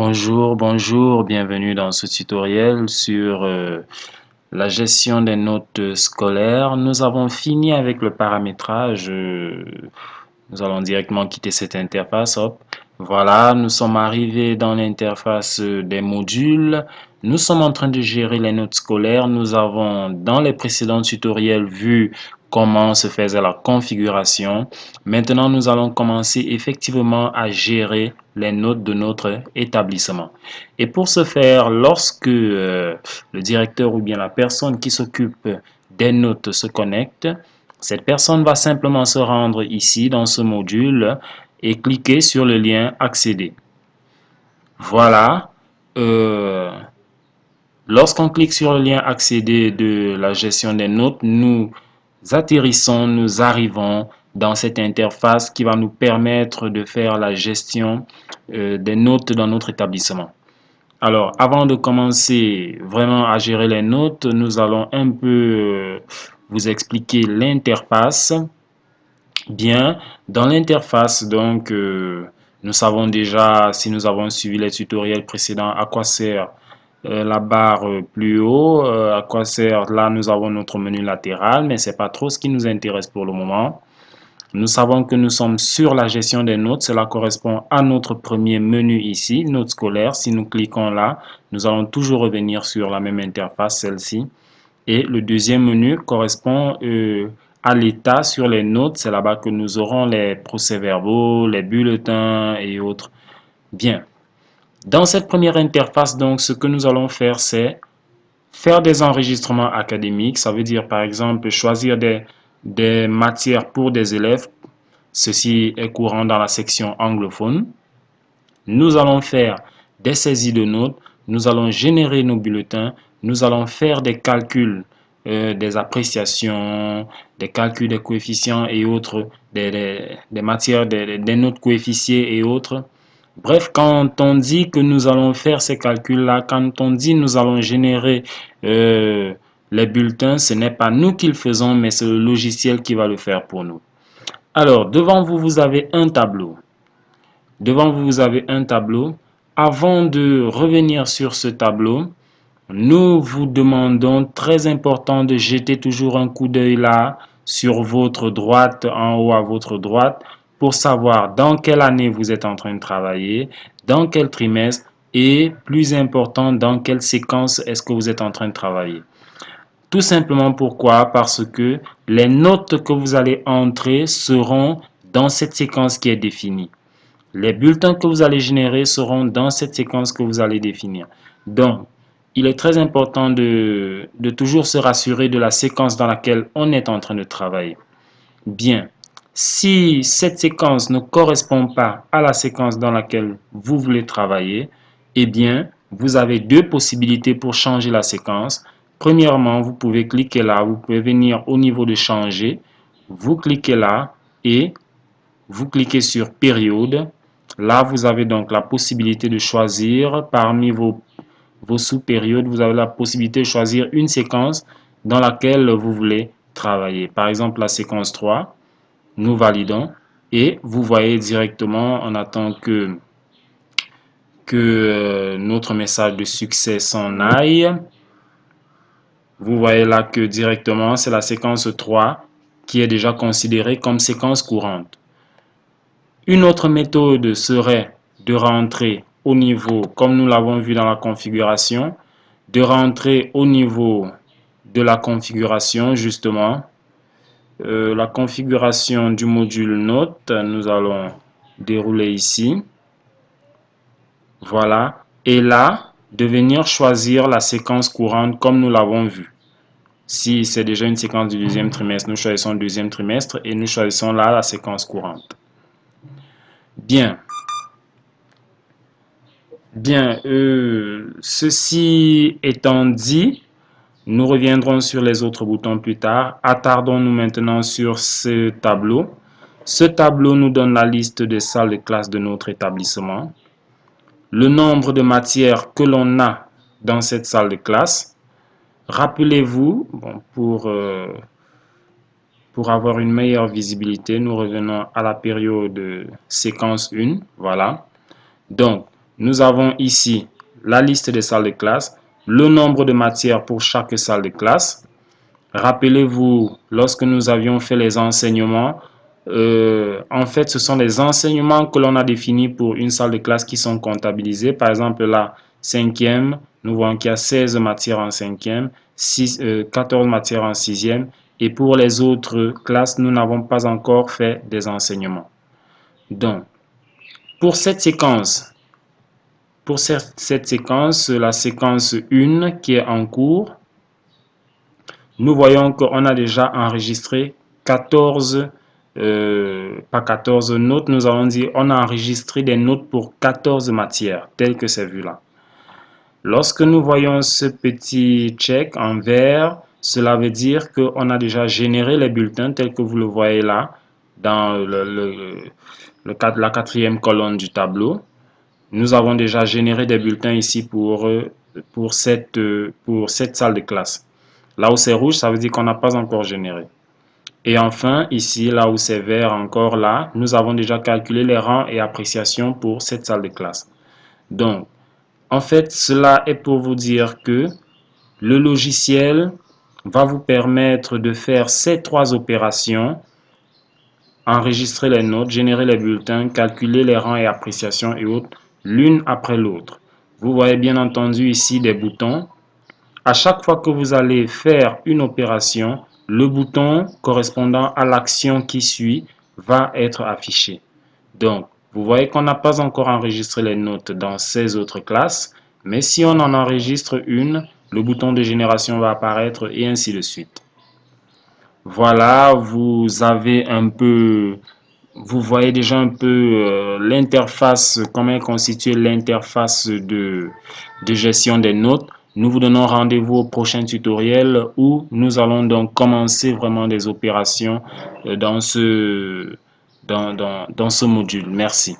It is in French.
Bonjour, bienvenue dans ce tutoriel sur la gestion des notes scolaires. Nous avons fini avec le paramétrage. Nous allons directement quitter cette interface. Hop. Voilà, nous sommes arrivés dans l'interface des modules. Nous sommes en train de gérer les notes scolaires. Nous avons dans les précédents tutoriels vu comment se faisait la configuration. Maintenant, nous allons commencer effectivement à gérer les notes de notre établissement. Et pour ce faire, lorsque le directeur ou bien la personne qui s'occupe des notes se connecte, cette personne va simplement se rendre ici dans ce module et cliquer sur le lien accéder. Voilà. Lorsqu'on clique sur le lien accéder de la gestion des notes, nous atterrissons, nous arrivons dans cette interface qui va nous permettre de faire la gestion des notes dans notre établissement. Alors, avant de commencer vraiment à gérer les notes, nous allons un peu vous expliquer l'interface. Bien, dans l'interface, donc, nous savons déjà, si nous avons suivi les tutoriels précédents, à quoi sert la barre plus haut, à quoi sert, là nous avons notre menu latéral, mais c'est pas trop ce qui nous intéresse pour le moment. Nous savons que nous sommes sur la gestion des notes, cela correspond à notre premier menu ici, notes scolaires. Si nous cliquons là, nous allons toujours revenir sur la même interface, celle-ci. Et le deuxième menu correspond à l'état sur les notes, c'est là-bas que nous aurons les procès-verbaux, les bulletins et autres. Bien. Dans cette première interface, donc, ce que nous allons faire, c'est faire des enregistrements académiques. Ça veut dire, par exemple, choisir des matières pour des élèves. Ceci est courant dans la section anglophone. Nous allons faire des saisies de notes. Nous allons générer nos bulletins. Nous allons faire des calculs, des appréciations, des calculs des coefficients et autres, des matières, des notes coefficiées et autres. Bref, quand on dit que nous allons faire ces calculs-là, quand on dit nous allons générer les bulletins, ce n'est pas nous qui le faisons, mais c'est le logiciel qui va le faire pour nous. Alors, devant vous, vous avez un tableau. Devant vous, vous avez un tableau. Avant de revenir sur ce tableau, nous vous demandons, très important, de jeter toujours un coup d'œil là, sur votre droite, en haut à votre droite, pour savoir dans quelle année vous êtes en train de travailler, dans quel trimestre et, plus important, dans quelle séquence est-ce que vous êtes en train de travailler. Tout simplement pourquoi? Parce que les notes que vous allez entrer seront dans cette séquence qui est définie. Les bulletins que vous allez générer seront dans cette séquence que vous allez définir. Donc, il est très important de toujours se rassurer de la séquence dans laquelle on est en train de travailler. Bien, si cette séquence ne correspond pas à la séquence dans laquelle vous voulez travailler, eh bien, vous avez deux possibilités pour changer la séquence. Premièrement, vous pouvez cliquer là, vous pouvez venir au niveau de changer, vous cliquez là et vous cliquez sur période. Là, vous avez donc la possibilité de choisir parmi vos sous-périodes, vous avez la possibilité de choisir une séquence dans laquelle vous voulez travailler. Par exemple, la séquence 3, nous validons et vous voyez directement, on attend que notre message de succès s'en aille. Vous voyez là que directement, c'est la séquence 3 qui est déjà considérée comme séquence courante. Une autre méthode serait de rentrer au niveau, comme nous l'avons vu dans la configuration, de rentrer au niveau de la configuration, justement. La configuration du module note, nous allons dérouler ici. Voilà. Et là, de venir choisir la séquence courante comme nous l'avons vu. Si c'est déjà une séquence du deuxième trimestre, nous choisissons le deuxième trimestre et nous choisissons là la séquence courante. Bien. Bien, ceci étant dit, nous reviendrons sur les autres boutons plus tard. Attardons-nous maintenant sur ce tableau. Ce tableau nous donne la liste des salles de classe de notre établissement, le nombre de matières que l'on a dans cette salle de classe. Rappelez-vous, bon, pour avoir une meilleure visibilité, nous revenons à la période séquence 1. Voilà. Donc, Nous avons ici la liste des salles de classe, le nombre de matières pour chaque salle de classe. Rappelez-vous, lorsque nous avions fait les enseignements, en fait, ce sont les enseignements que l'on a définis pour une salle de classe qui sont comptabilisés. Par exemple, la cinquième, nous voyons qu'il y a 16 matières en cinquième, 14 matières en sixième. Et pour les autres classes, nous n'avons pas encore fait des enseignements. Donc, pour cette séquence, la séquence 1 qui est en cours, nous voyons qu'on a déjà enregistré 14, pas 14 notes, nous allons dire on a enregistré des notes pour 14 matières, tel que c'est vu là. Lorsque nous voyons ce petit check en vert, cela veut dire qu'on a déjà généré les bulletins tels que vous le voyez là, dans la quatrième colonne du tableau. Nous avons déjà généré des bulletins ici pour cette salle de classe. Là où c'est rouge, ça veut dire qu'on n'a pas encore généré. Et enfin, ici, là où c'est vert encore là, nous avons déjà calculé les rangs et appréciations pour cette salle de classe. Donc, en fait, cela est pour vous dire que le logiciel va vous permettre de faire ces trois opérations: enregistrer les notes, générer les bulletins, calculer les rangs et appréciations et autres, l'une après l'autre. Vous voyez bien entendu ici des boutons. À chaque fois que vous allez faire une opération, le bouton correspondant à l'action qui suit va être affiché. Donc, vous voyez qu'on n'a pas encore enregistré les notes dans ces autres classes, mais si on en enregistre une, le bouton de génération va apparaître et ainsi de suite. Voilà, vous voyez déjà un peu l'interface, comment est constituée l'interface de gestion des notes. Nous vous donnons rendez-vous au prochain tutoriel où nous allons donc commencer vraiment des opérations dans ce module. Merci.